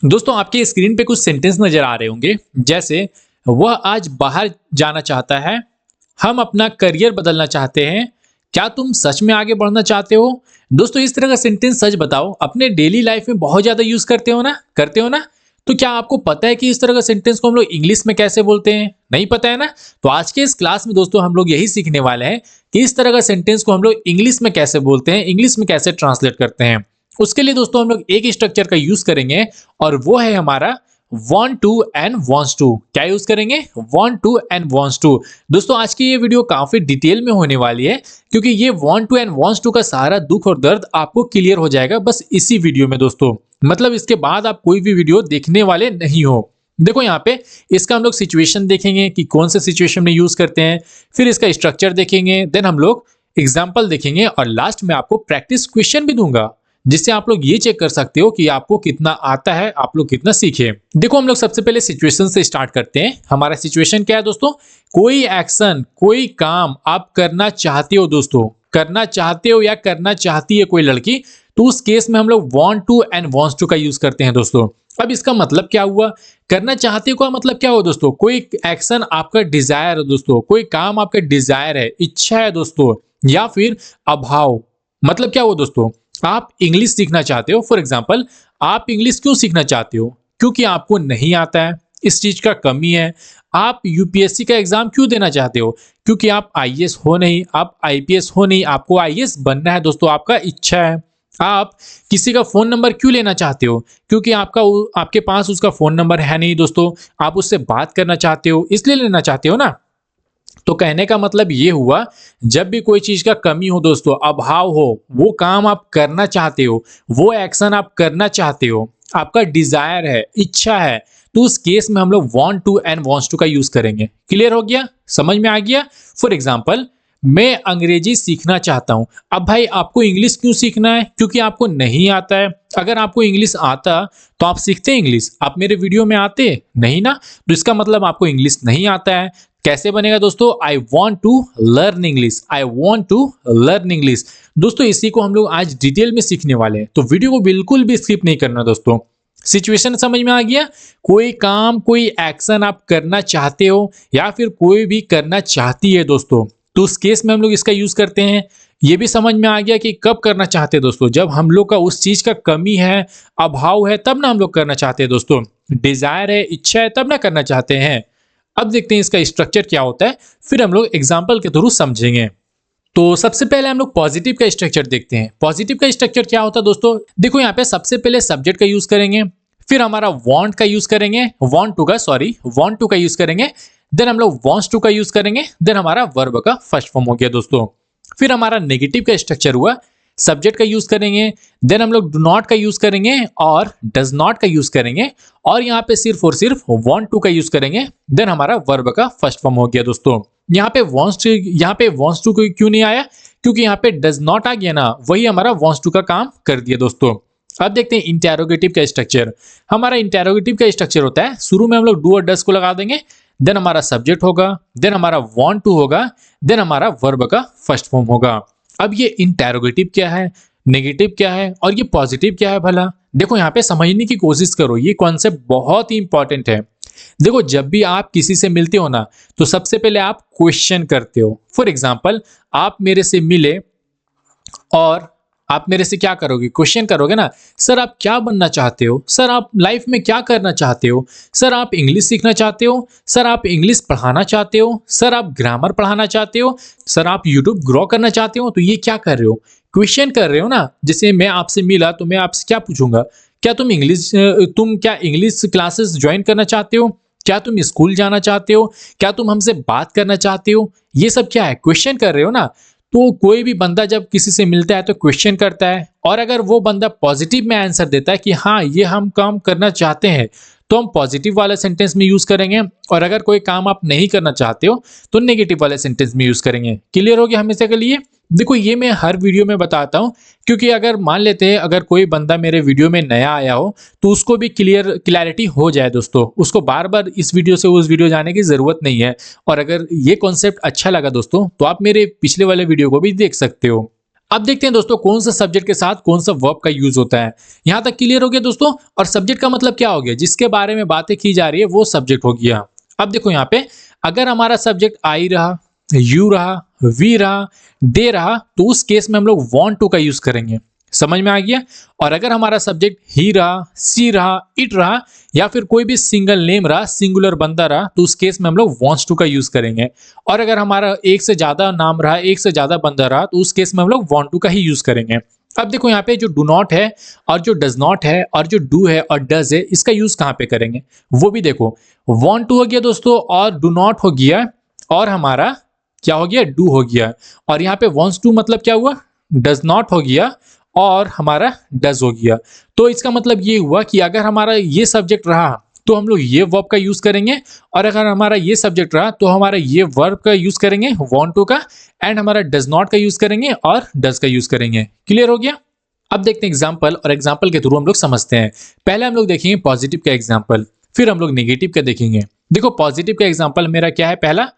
दोस्तों आपके स्क्रीन पे कुछ सेंटेंस नजर आ रहे होंगे, जैसे वह आज बाहर जाना चाहता है, हम अपना करियर बदलना चाहते हैं, क्या तुम सच में आगे बढ़ना चाहते हो। दोस्तों इस तरह का सेंटेंस सच बताओ अपने डेली लाइफ में बहुत ज्यादा यूज करते हो ना। तो क्या आपको पता है कि इस तरह का सेंटेंस को हम लोग इंग्लिश में कैसे बोलते हैं? नहीं पता है ना। तो आज के इस क्लास में दोस्तों हम लोग यही सीखने वाले हैं कि इस तरह का सेंटेंस को हम लोग इंग्लिश में कैसे बोलते हैं, इंग्लिश में कैसे ट्रांसलेट करते हैं। उसके लिए दोस्तों हम लोग एक स्ट्रक्चर का यूज करेंगे और वो है हमारा want to and wants to। क्या यूज करेंगे? want to and wants to। दोस्तों आज की ये वीडियो काफी डिटेल में होने वाली है, क्योंकि ये want to and wants to का सारा दुख और दर्द आपको क्लियर हो जाएगा बस इसी वीडियो में दोस्तों। मतलब इसके बाद आप कोई भी वीडियो देखने वाले नहीं हो। देखो यहाँ पे इसका हम लोग सिचुएशन देखेंगे कि कौन से सिचुएशन में यूज करते हैं, फिर इसका स्ट्रक्चर देखेंगे, देन हम लोग एग्जाम्पल देखेंगे और लास्ट में आपको प्रैक्टिस क्वेश्चन भी दूंगा, जिससे आप लोग ये चेक कर सकते हो कि आपको कितना आता है, आप लोग कितना सीखे। देखो हम लोग सबसे पहले सिचुएशन से स्टार्ट करते हैं। हमारा सिचुएशन क्या है दोस्तों? कोई एक्शन, कोई काम आप करना चाहते हो दोस्तों, करना चाहते हो या करना चाहती है कोई लड़की, तो उस केस में हम लोग want to and wants to का यूज करते हैं दोस्तों। अब इसका मतलब क्या हुआ? करना चाहते हो का मतलब क्या हुआ दोस्तों? कोई एक्शन आपका डिजायर है दोस्तों, कोई काम आपका डिजायर है, इच्छा है दोस्तों, या फिर अभाव। मतलब क्या हुआ दोस्तों? आप इंग्लिश सीखना चाहते हो। फॉर एग्जाम्पल आप इंग्लिश क्यों सीखना चाहते हो? क्योंकि आपको नहीं आता है, इस चीज का कमी है। आप यूपीएससी का एग्जाम क्यों देना चाहते हो? क्योंकि आप आईएएस हो नहीं, आप आईपीएस हो नहीं, आपको आईएएस बनना है दोस्तों, आपका इच्छा है। आप किसी का फोन नंबर क्यों लेना चाहते हो? क्योंकि आपके पास उसका फोन नंबर है नहीं दोस्तों, आप उससे बात करना चाहते हो, इसलिए लेना चाहते हो ना। तो कहने का मतलब ये हुआ, जब भी कोई चीज का कमी हो दोस्तों, अभाव हो, वो काम आप करना चाहते हो, वो एक्शन आप करना चाहते हो, आपका डिजायर है, इच्छा है, तो उस केस में हम लोग want to and wants to का यूज करेंगे। क्लियर हो गया? समझ में आ गया? फॉर एग्जाम्पल मैं अंग्रेजी सीखना चाहता हूं। अब भाई आपको इंग्लिश क्यों सीखना है? क्योंकि आपको नहीं आता है। अगर आपको इंग्लिश आता तो आप सीखते इंग्लिश, आप मेरे वीडियो में आते नहीं ना। तो इसका मतलब आपको इंग्लिश नहीं आता है। कैसे बनेगा दोस्तों? I want to learn English, I want to learn English. दोस्तों इसी को हम लोग आज डिटेल में सीखने वाले हैं, तो वीडियो को बिल्कुल भी स्किप नहीं करना दोस्तों। सिचुएशन समझ में आ गया? कोई काम, कोई एक्शन आप करना चाहते हो या फिर कोई भी करना चाहती है दोस्तों, तो उस केस में हम लोग इसका यूज करते हैं। ये भी समझ में आ गया कि कब करना चाहते हैं दोस्तों? जब हम लोग का उस चीज का कमी है, अभाव है, तब ना हम लोग करना चाहते हैं दोस्तों। डिजायर है, इच्छा है, तब ना करना चाहते हैं। अब देखते हैं इसका स्ट्रक्चर क्या होता है, फिर हम लोग एग्जाम्पल के थ्रू समझेंगे। तो सबसे पहले हम लोग पॉजिटिव का स्ट्रक्चर देखते हैं। पॉजिटिव का स्ट्रक्चर क्या होता है दोस्तों? देखो यहाँ पे सबसे पहले सब्जेक्ट का यूज करेंगे, फिर हमारा वांट का यूज करेंगे, वांट टू का यूज करेंगे, देन हम लोग वांट्स टू का यूज करेंगे, देन हमारा वर्ब का फर्स्ट फॉर्म हो गया दोस्तों। फिर हमारा नेगेटिव का स्ट्रक्चर हुआ, सब्जेक्ट का यूज करेंगे, देन हम लोग डू नॉट का यूज करेंगे और डज नॉट का यूज करेंगे, और यहाँ पे सिर्फ और सिर्फ वांट टू का यूज करेंगे, देन हमारा वर्ब का फर्स्ट फॉर्म हो गया दोस्तों। यहाँ पे वांट्स टू क्यों नहीं आया? क्योंकि यहाँ पे डज नॉट आ गया ना, वही हमारा वांट्स टू का काम कर दिया दोस्तों। अब देखते हैं इंटेरोगेटिव का स्ट्रक्चर। हमारा इंटेरोगेटिव का स्ट्रक्चर होता है, शुरू में हम लोग डू और डज को लगा देंगे, देन हमारा सब्जेक्ट होगा, देन हमारा वांट टू होगा, देन हमारा वर्ब का फर्स्ट फॉर्म होगा। अब ये इंटेरोगेटिव क्या है, नेगेटिव क्या है और ये पॉजिटिव क्या है भला? देखो यहाँ पे समझने की कोशिश करो, ये कॉन्सेप्ट बहुत ही इंपॉर्टेंट है। देखो जब भी आप किसी से मिलते हो ना, तो सबसे पहले आप क्वेश्चन करते हो। फॉर एग्जाम्पल आप मेरे से मिले और आप मेरे से क्या करोगे? क्वेश्चन करोगे ना, सर आप क्या बनना चाहते हो? सर आप लाइफ में क्या करना चाहते हो? सर आप इंग्लिश सीखना चाहते हो? सर आप इंग्लिश पढ़ाना चाहते हो? सर आप ग्रामर पढ़ाना चाहते हो? सर आप यूट्यूब ग्रो करना चाहते हो? तो ये क्या कर रहे हो? क्वेश्चन कर रहे हो ना। जैसे मैं आपसे मिला तो मैं आपसे क्या पूछूंगा, क्या तुम क्या इंग्लिश क्लासेस ज्वाइन करना चाहते हो? क्या तुम स्कूल जाना चाहते हो? क्या तुम हमसे बात करना चाहते हो? ये सब क्या है? क्वेश्चन कर रहे हो ना। तो कोई भी बंदा जब किसी से मिलता है तो क्वेश्चन करता है, और अगर वो बंदा पॉजिटिव में आंसर देता है कि हाँ ये हम काम करना चाहते हैं, तो हम पॉजिटिव वाले सेंटेंस में यूज करेंगे, और अगर कोई काम आप नहीं करना चाहते हो तो नेगेटिव वाले सेंटेंस में यूज करेंगे। क्लियर हो गया हमेशा के लिए? देखो ये मैं हर वीडियो में बताता हूँ, क्योंकि अगर मान लेते हैं अगर कोई बंदा मेरे वीडियो में नया आया हो तो उसको भी क्लैरिटी हो जाए दोस्तों, उसको बार बार इस वीडियो से उस वीडियो जाने की जरूरत नहीं है। और अगर ये कॉन्सेप्ट अच्छा लगा दोस्तों, तो आप मेरे पिछले वाले वीडियो को भी देख सकते हो। अब देखते हैं दोस्तों कौन सा सब्जेक्ट के साथ कौन सा वर्ब का यूज होता है। यहां तक क्लियर हो गया दोस्तों। और सब्जेक्ट का मतलब क्या हो गया, जिसके बारे में बातें की जा रही है वो सब्जेक्ट हो गया। अब देखो यहाँ पे अगर हमारा सब्जेक्ट आई रहा, यू रहा, वी रहा, दे रहा, तो उस केस में हम लोग वांट टू का यूज करेंगे। समझ में आ गया। और अगर हमारा सब्जेक्ट ही रहा, सी रहा, इट रहा, या फिर कोई भी सिंगल नेम रहा, सिंगुलर बंदा रहा, तो उस केस में हम लोग वांट्स टू का यूज करेंगे। और अगर हमारा एक से ज्यादा नाम रहा, एक से ज्यादा बंदा रहा, तो उस केस में हम लोग वांट टू का ही यूज करेंगे। अब देखो यहाँ पे जो डू नॉट है और जो डज नॉट है और जो डू है और डज है, इसका यूज कहाँ पे करेंगे वो भी देखो। वांट टू हो गया दोस्तों और डू नॉट हो गया और हमारा क्या हो गया, डू हो गया। और यहाँ पे वांट्स टू मतलब क्या हुआ, डज नॉट हो गया और हमारा डज हो गया। तो इसका मतलब ये हुआ कि अगर हमारा ये सब्जेक्ट रहा तो हम लोग ये वर्ब का यूज करेंगे, और अगर हमारा ये सब्जेक्ट रहा तो हमारा ये वर्ब का यूज करेंगे वांट टू का, एंड हमारा डज नॉट का यूज करेंगे और डज का यूज करेंगे। क्लियर हो गया। अब देखते हैं एग्जाम्पल, और एग्जाम्पल के थ्रू हम लोग समझते हैं। पहले हम लोग देखेंगे पॉजिटिव का एग्जाम्पल, फिर हम लोग नेगेटिव का देखेंगे। देखो पॉजिटिव का एग्जाम्पल मेरा क्या है, पहला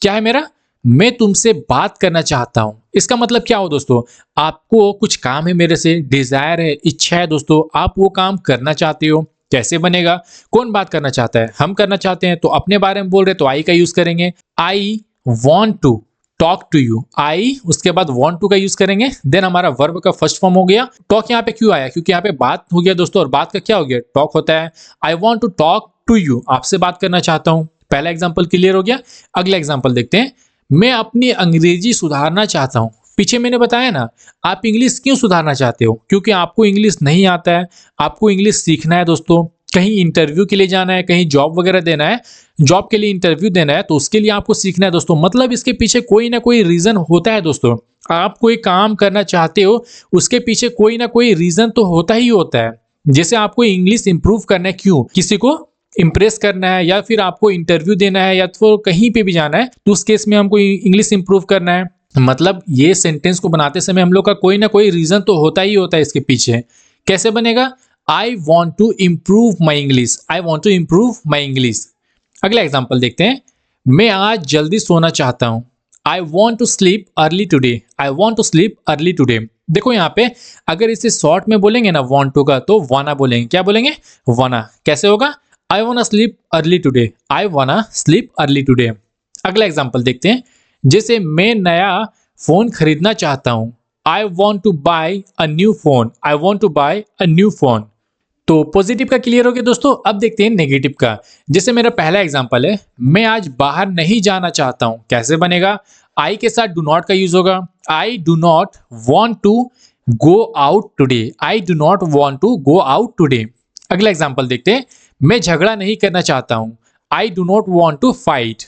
क्या है मेरा, मैं तुमसे बात करना चाहता हूं। इसका मतलब क्या हो दोस्तों, आपको कुछ काम है मेरे से, डिजायर है, इच्छा है दोस्तों, आप वो काम करना चाहते हो। कैसे बनेगा, कौन बात करना चाहता है, हम करना चाहते हैं, तो अपने बारे में बोल रहे तो आई का यूज करेंगे। I want to talk to you, I उसके बाद वॉन्ट टू का यूज करेंगे, देन हमारा वर्ब का फर्स्ट फॉर्म हो गया। टॉक यहाँ पे क्यों आया, क्योंकि यहाँ पे बात हो गया दोस्तों, और बात का क्या हो गया, टॉक होता है। I want to talk to you, आपसे बात करना चाहता हूं। पहला एग्जाम्पल क्लियर हो गया। अगला एग्जाम्पल देखते हैं। मैं अपनी अंग्रेजी सुधारना चाहता हूं। पीछे मैंने बताया ना, आप इंग्लिश क्यों सुधारना चाहते हो, क्योंकि आपको इंग्लिश नहीं आता है, आपको इंग्लिश सीखना है दोस्तों। कहीं इंटरव्यू के लिए जाना है, कहीं जॉब वगैरह देना है, जॉब के लिए इंटरव्यू देना है, तो उसके लिए आपको सीखना है दोस्तों। मतलब इसके पीछे कोई ना कोई रीजन होता है दोस्तों। आप कोई काम करना चाहते हो, उसके पीछे कोई ना कोई रीजन तो होता ही होता है। जैसे आपको इंग्लिश इंप्रूव करना है, क्यों, किसी को इंप्रेस करना है, या फिर आपको इंटरव्यू देना है, या तो कहीं पे भी जाना है, तो उस केस में हमको इंग्लिश इंप्रूव करना है। मतलब ये सेंटेंस को बनाते समय हम लोग का कोई ना कोई रीजन तो होता ही होता है इसके पीछे। कैसे बनेगा, I want to improve my English, I want to improve my English. अगला एग्जाम्पल देखते हैं। मैं आज जल्दी सोना चाहता हूं। I want to sleep early today, I want to sleep early today. देखो यहाँ पे अगर इसे शॉर्ट में बोलेंगे ना वॉन्ट टू का, तो वाना बोलेंगे। क्या बोलेंगे, वाना। कैसे होगा, आई wanna sleep early today, I wanna sleep early today. अगला एग्जाम्पल देखते हैं। जैसे मैं नया फोन खरीदना चाहता हूं। I want to buy a new phone, I want to buy a new phone. तो पॉजिटिव का क्लियर हो गया दोस्तों। अब देखते हैं नेगेटिव का। जैसे मेरा पहला एग्जाम्पल है, मैं आज बाहर नहीं जाना चाहता हूं। कैसे बनेगा, आई के साथ डू नॉट का यूज होगा। I do not want to go out today, I do not want to go out today. अगला एग्जाम्पल देखते हैं। मैं झगड़ा नहीं करना चाहता हूं। I do not want to fight.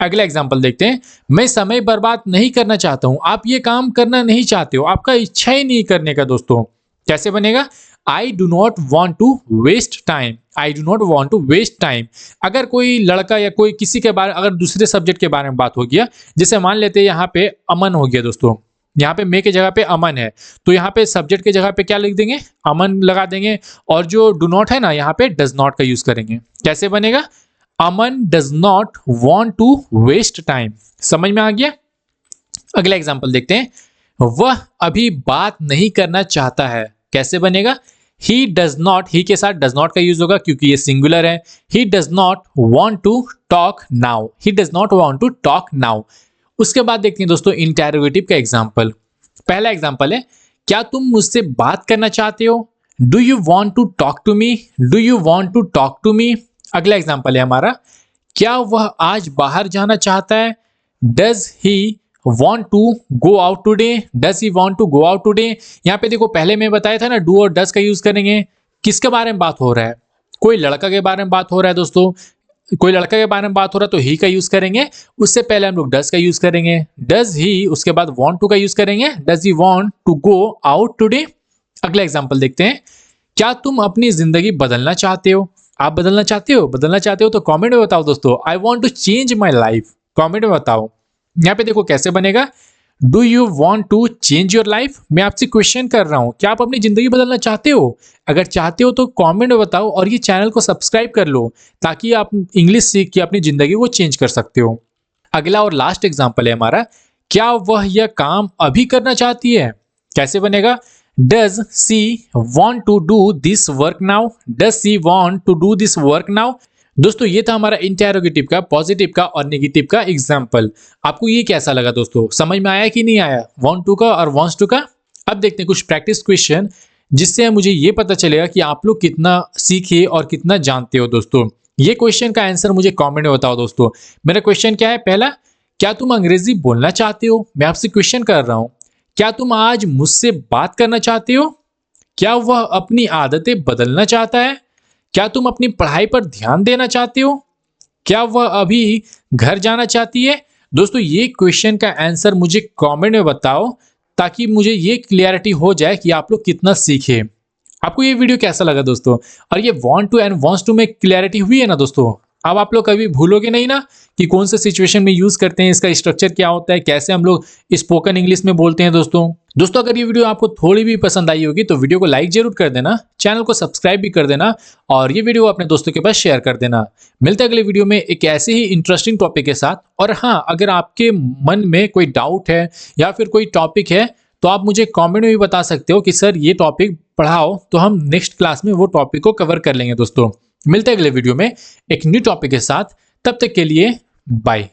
अगला एग्जाम्पल देखते हैं। मैं समय बर्बाद नहीं करना चाहता हूं। आप ये काम करना नहीं चाहते हो, आपका इच्छा ही नहीं करने का दोस्तों। कैसे बनेगा, I do not want to waste time, I do not want to waste time. अगर कोई लड़का या कोई किसी के बारे, अगर दूसरे सब्जेक्ट के बारे में बात हो गया, जैसे मान लेते हैं यहाँ पे अमन हो गया दोस्तों, यहाँ पे मे के जगह पे अमन है, तो यहाँ पे सब्जेक्ट के जगह पे क्या लिख देंगे, अमन लगा देंगे। और जो डू नॉट है ना, यहाँ पे डज नॉट का यूज करेंगे। कैसे बनेगा, Aman does not want to waste time. समझ में आ गया। अगला एग्जाम्पल देखते हैं। वह अभी बात नहीं करना चाहता है। कैसे बनेगा, ही डज नॉट, ही के साथ डज नॉट का यूज होगा क्योंकि ये सिंगुलर है। He does not want to talk now, he does not want to talk now. उसके बाद देखते हैं दोस्तों इंटेरोगेटिव का एग्जाम्पल। पहला एग्जाम्पल है, क्या तुम मुझसे बात करना चाहते हो। Do you want to talk to me, do you want to talk to me. अगला एग्जाम्पल है हमारा, क्या वह आज बाहर जाना चाहता है। Does he want to go out today, does he want to go out today. यहाँ पे देखो पहले मैं बताया था ना, डू और डज का यूज करेंगे। किसके बारे में बात हो रहा है, कोई लड़का के बारे में बात हो रहा है दोस्तों, कोई लड़का के बारे में बात हो रहा है तो ही का यूज करेंगे। उससे पहले हम लोग डज का यूज करेंगे, डज ही, उसके बाद वांट टू का यूज करेंगे, does he want to go out today. अगला एग्जांपल देखते हैं। क्या तुम अपनी जिंदगी बदलना चाहते हो। आप बदलना चाहते हो, बदलना चाहते हो तो कमेंट में बताओ दोस्तों, I want to change my life. Comment में बताओ। यहाँ पे देखो कैसे बनेगा, do you want to change your life. मैं आपसे क्वेश्चन कर रहा हूं, क्या आप अपनी जिंदगी बदलना चाहते हो। अगर चाहते हो तो कमेंट में बताओ, और ये चैनल को सब्सक्राइब कर लो ताकि आप इंग्लिश सीख के अपनी जिंदगी को चेंज कर सकते हो। अगला और लास्ट एग्जांपल है हमारा, क्या वह यह काम अभी करना चाहती है। कैसे बनेगा? Does she want to do this work now? Does she want to do this work now? दोस्तों ये था हमारा इंटेरोगेटिव का, पॉजिटिव का और नेगेटिव का एग्जाम्पल। आपको ये कैसा लगा दोस्तों? समझ में आया कि नहीं आया वांट टू का और वांट्स टू का? अब देखते हैं कुछ प्रैक्टिस क्वेश्चन, जिससे मुझे ये पता चलेगा कि आप लोग कितना सीखे और कितना जानते हो दोस्तों। ये क्वेश्चन का आंसर मुझे कमेंट में बताओ दोस्तों। मेरा क्वेश्चन क्या है? पहला, क्या तुम अंग्रेजी बोलना चाहते हो? मैं आपसे क्वेश्चन कर रहा हूं। क्या तुम आज मुझसे बात करना चाहते हो? क्या वह अपनी आदतें बदलना चाहता है? क्या तुम अपनी पढ़ाई पर ध्यान देना चाहते हो? क्या वह अभी घर जाना चाहती है? दोस्तों ये क्वेश्चन का आंसर मुझे कमेंट में बताओ, ताकि मुझे ये क्लियरिटी हो जाए कि आप लोग कितना सीखे। आपको ये वीडियो कैसा लगा दोस्तों? और ये want to and wants to में क्लियरिटी हुई है ना दोस्तों? अब आप लोग कभी भूलोगे नहीं ना कि कौन से सिचुएशन में यूज करते हैं, इसका स्ट्रक्चर क्या होता है, कैसे हम लोग स्पोकन इंग्लिश में बोलते हैं दोस्तों अगर ये वीडियो आपको थोड़ी भी पसंद आई होगी तो वीडियो को लाइक जरूर कर देना, चैनल को सब्सक्राइब भी कर देना और ये वीडियो अपने दोस्तों के पास शेयर कर देना। मिलते हैं अगले वीडियो में एक ऐसे ही इंटरेस्टिंग टॉपिक के साथ। और हाँ, अगर आपके मन में कोई डाउट है या फिर कोई टॉपिक है तो आप मुझे कमेंट में भी बता सकते हो कि सर ये टॉपिक पढ़ाओ, तो हम नेक्स्ट क्लास में वो टॉपिक को कवर कर लेंगे दोस्तों। मिलते हैं अगले वीडियो में एक न्यू टॉपिक के साथ। तब तक के लिए बाय।